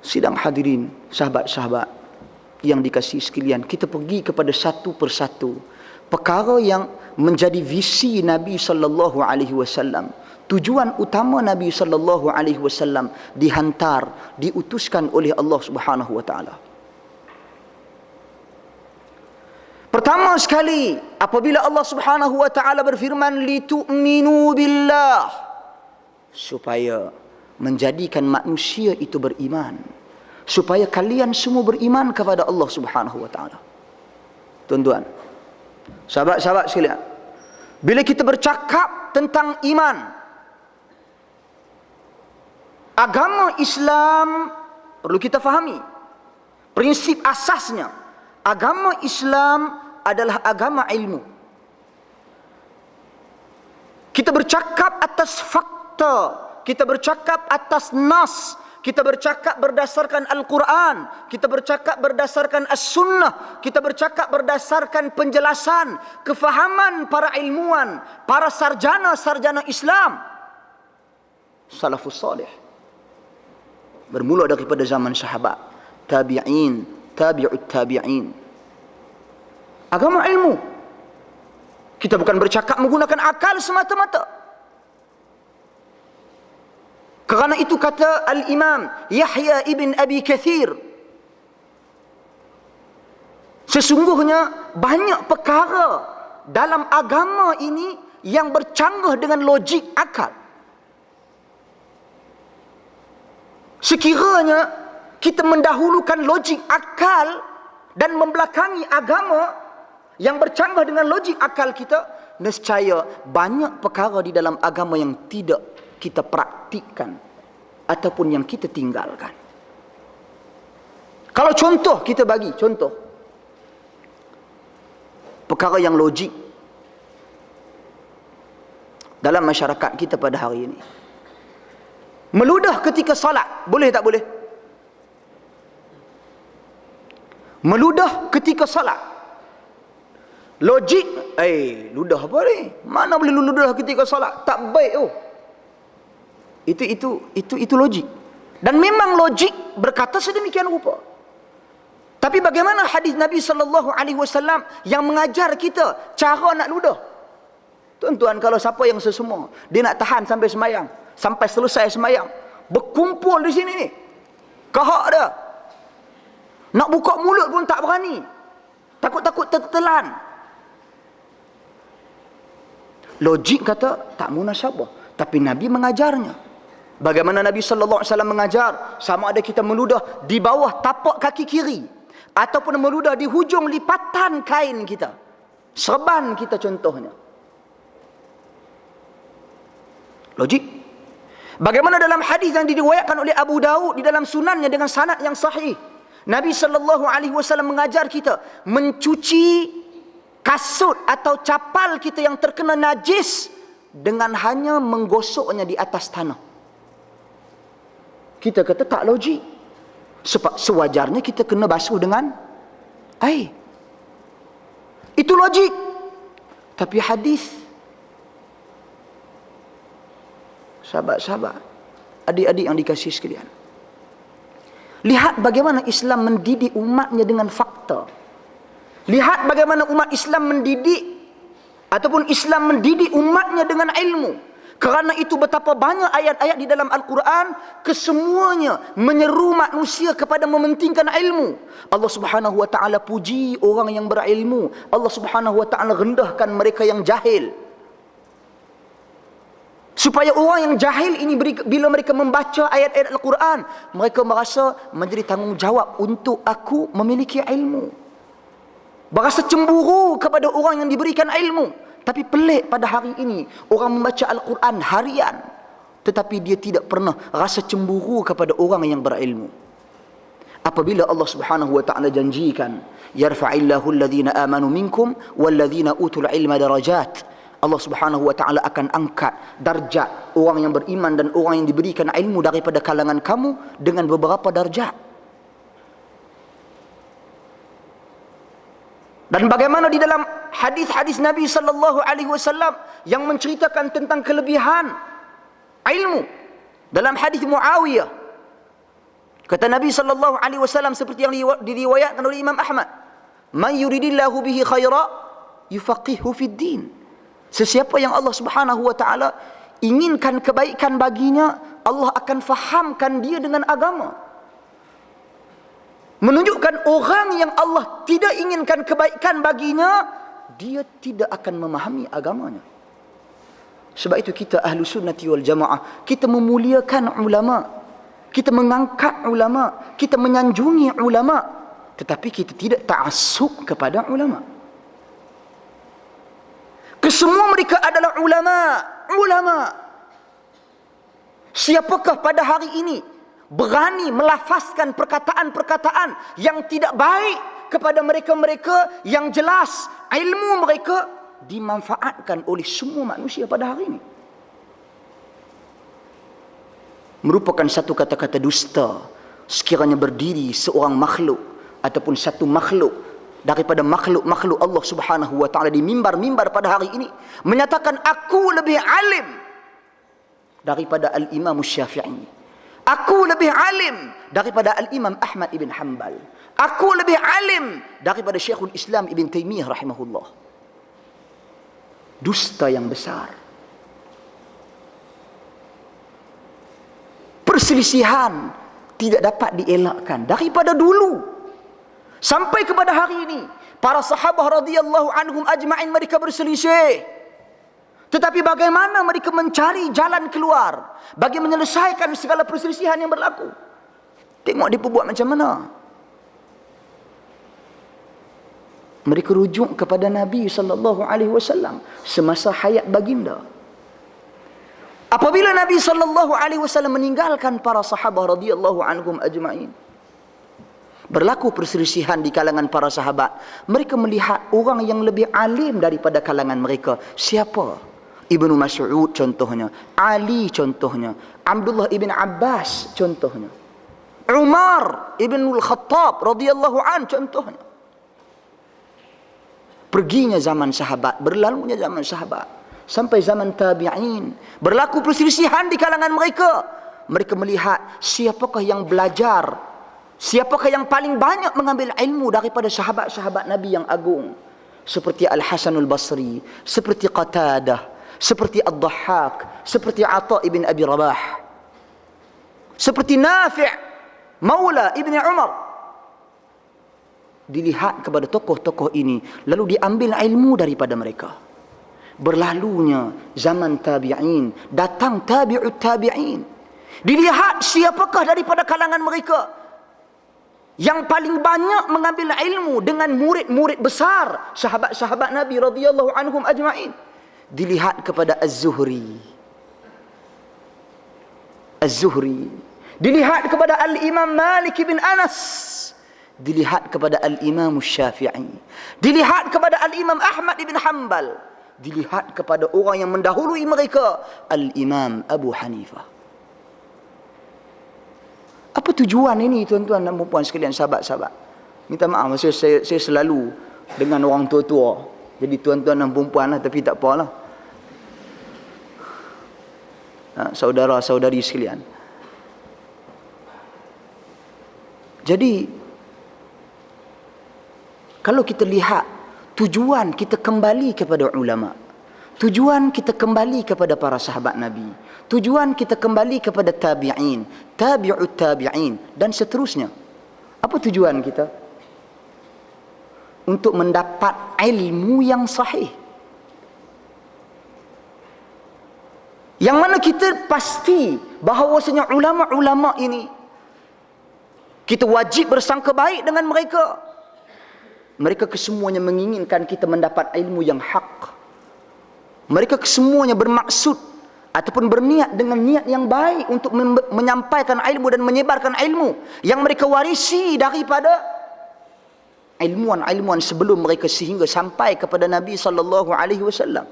Sidang hadirin, sahabat-sahabat yang dikasihi sekalian, kita pergi kepada satu persatu perkara yang menjadi visi Nabi sallallahu alaihi wasallam. Tujuan utama Nabi sallallahu alaihi wasallam dihantar, diutuskan oleh Allah Subhanahu wa taala. Pertama sekali, apabila Allah Subhanahu wa taala berfirman litu'minu billah, supaya menjadikan manusia itu beriman, supaya kalian semua beriman kepada Allah Subhanahu wa taala. Tuan-tuan, sahabat-sahabat sekalian, bila kita bercakap tentang iman, agama Islam perlu kita fahami prinsip asasnya. Agama Islam adalah agama ilmu. Kita bercakap atas fakta, kita bercakap atas nas, kita bercakap berdasarkan Al-Quran, kita bercakap berdasarkan As-Sunnah, kita bercakap berdasarkan penjelasan, kefahaman para ilmuwan, para sarjana-sarjana Islam salafus salih, bermula daripada zaman sahabat, tabi'in, tabi'ut tabi'in. Agama ilmu. Kita bukan bercakap menggunakan akal semata-mata. Kerana itu kata Al-Imam Yahya ibn Abi Kathir, sesungguhnya banyak perkara dalam agama ini yang bercanggah dengan logik akal. Sekiranya kita mendahulukan logik akal dan membelakangi agama yang bercanggah dengan logik akal kita, nescaya banyak perkara di dalam agama yang tidak kita praktikkan ataupun yang kita tinggalkan. Kalau contoh, kita bagi contoh perkara yang logik dalam masyarakat kita pada hari ini. Meludah ketika salat, boleh tak boleh? Meludah ketika salat, logik, ludah apa ni? Mana boleh ludah ketika salat? Tak baik oh. Itu logik. Dan memang logik berkata sedemikian rupa. Tapi bagaimana hadis Nabi sallallahu alaihi wasallam yang mengajar kita cara nak ludah? Tuan-tuan, kalau siapa yang sesemua, dia nak tahan sampai semayang, sampai selesai semayang, berkumpul di sini ni, kahak dia, nak buka mulut pun tak berani, takut-takut tertelan. Logik kata tak munasabah, tapi Nabi mengajarnya. Bagaimana Nabi sallallahu alaihi wasallam mengajar? Sama ada kita meludah di bawah tapak kaki kiri ataupun meludah di hujung lipatan kain kita, serban kita contohnya. Logik. Bagaimana dalam hadis yang diriwayatkan oleh Abu Daud di dalam sunannya dengan sanad yang sahih, Nabi sallallahu alaihi wasallam mengajar kita mencuci kasut atau capal kita yang terkena najis dengan hanya menggosoknya di atas tanah. Kita kata tak logik, sebab sewajarnya kita kena basuh dengan air. Itu logik. Tapi hadis, sahabat-sahabat, adik-adik yang dikasihi sekalian, lihat bagaimana Islam mendidik umatnya dengan fakta. Lihat bagaimana umat Islam mendidik ataupun Islam mendidik umatnya dengan ilmu. Kerana itu betapa banyak ayat-ayat di dalam Al-Quran kesemuanya menyeru manusia kepada mementingkan ilmu. Allah Subhanahu wa taala puji orang yang berilmu. Allah Subhanahu wa taala rendahkan mereka yang jahil. Supaya orang yang jahil ini bila mereka membaca ayat-ayat Al-Quran, mereka merasa menjadi tanggungjawab untuk aku memiliki ilmu. Berasa cemburu kepada orang yang diberikan ilmu. Tapi pelik pada hari ini, orang membaca Al-Quran harian, tetapi dia tidak pernah rasa cemburu kepada orang yang berilmu. Apabila Allah Subhanahu wa ta'ala janjikan, yarfa'illahu alladhina amanu minkum walladhina utul ilma darajat, Allah Subhanahu wa ta'ala akan angkat darjat orang yang beriman dan orang yang diberikan ilmu daripada kalangan kamu dengan beberapa darjat. Dan bagaimana di dalam hadis-hadis Nabi sallallahu alaihi wasallam yang menceritakan tentang kelebihan ilmu. Dalam hadis Muawiyah Kata Nabi SAW seperti yang diriwayatkan oleh Imam Ahmad, "Man yuridillahu bihi khaira yufaqihu fid din." Sesiapa yang Allah Subhanahu wa taala inginkan kebaikan baginya, Allah akan fahamkan dia dengan agama. Menunjukkan orang yang Allah tidak inginkan kebaikan baginya, dia tidak akan memahami agamanya. Sebab itu kita ahlu sunnati wal jamaah, kita memuliakan ulama, kita mengangkat ulama, kita menyanjungi ulama, tetapi kita tidak ta'assub kepada ulama. Kesemua mereka adalah ulama. Siapakah pada hari ini berani melafazkan perkataan-perkataan yang tidak baik kepada mereka-mereka yang jelas ilmu mereka dimanfaatkan oleh semua manusia pada hari ini? Merupakan satu kata-kata dusta sekiranya berdiri seorang makhluk ataupun satu makhluk daripada makhluk-makhluk Allah Subhanahu wa taala di mimbar-mimbar pada hari ini menyatakan, aku lebih alim daripada Al-Imam Syafi'i, aku lebih alim daripada Al-Imam Ahmad ibn Hanbal, aku lebih alim daripada Syekhul Islam Ibn Taimiyah rahimahullah. Dusta yang besar. Perselisihan tidak dapat dielakkan daripada dulu sampai kepada hari ini. Para sahabat radhiyallahu anhum ajma'in mereka berselisih, tetapi bagaimana mereka mencari jalan keluar bagi menyelesaikan segala perselisihan yang berlaku? Tengok dia buat macam mana. Mereka rujuk kepada Nabi SAW semasa hayat baginda. Apabila Nabi SAW meninggalkan para sahabat radhiyallahu anhum ajma'in, berlaku perselisihan di kalangan para sahabat. Mereka melihat orang yang lebih alim daripada kalangan mereka. Siapa? Ibnu Mas'ud contohnya, Ali contohnya, Abdullah ibn Abbas contohnya, Umar ibn al-Khattab radhiyallahu an contohnya. Perginya zaman sahabat, berlalunya zaman sahabat, sampai zaman tabi'in, berlaku perselisihan di kalangan mereka. Mereka melihat siapakah yang belajar, siapakah yang paling banyak mengambil ilmu daripada sahabat-sahabat Nabi yang agung, seperti Al-Hasanul Basri, seperti Qatadah, seperti Ad-Dhahhak, seperti Atha ibn Abi Rabah, seperti Nafi' Maula ibn Umar. Dilihat kepada tokoh-tokoh ini, lalu diambil ilmu daripada mereka. Berlalunya zaman tabi'in, datang tabi'ut tabi'in. Dilihat siapakah daripada kalangan mereka yang paling banyak mengambil ilmu dengan murid-murid besar sahabat-sahabat Nabi radhiyallahu anhum ajma'in. Dilihat kepada Az-Zuhri. Dilihat kepada Al-Imam Malik bin Anas. Dilihat kepada Al-Imam Syafi'i. Dilihat kepada Al-Imam Ahmad bin Hanbal. Dilihat kepada orang yang mendahului mereka, Al-Imam Abu Hanifah. Apa tujuan ini tuan-tuan dan puan sekalian, sahabat-sahabat? Minta maaf, saya selalu dengan orang tua-tua. Jadi tuan-tuan dan puan lah, tapi tak apalah. Saudara-saudari sekalian. Jadi kalau kita lihat tujuan kita kembali kepada ulama, tujuan kita kembali kepada para sahabat Nabi, tujuan kita kembali kepada tabi'in, tabi'ut tabi'in dan seterusnya. Apa tujuan kita? Untuk mendapat ilmu yang sahih. Yang mana kita pasti bahawasanya ulama-ulama ini kita wajib bersangka baik dengan mereka. Mereka kesemuanya menginginkan kita mendapat ilmu yang hak. Mereka kesemuanya bermaksud ataupun berniat dengan niat yang baik untuk menyampaikan ilmu dan menyebarkan ilmu yang mereka warisi daripada ilmuwan-ilmuwan sebelum mereka sehingga sampai kepada Nabi sallallahu alaihi wasallam.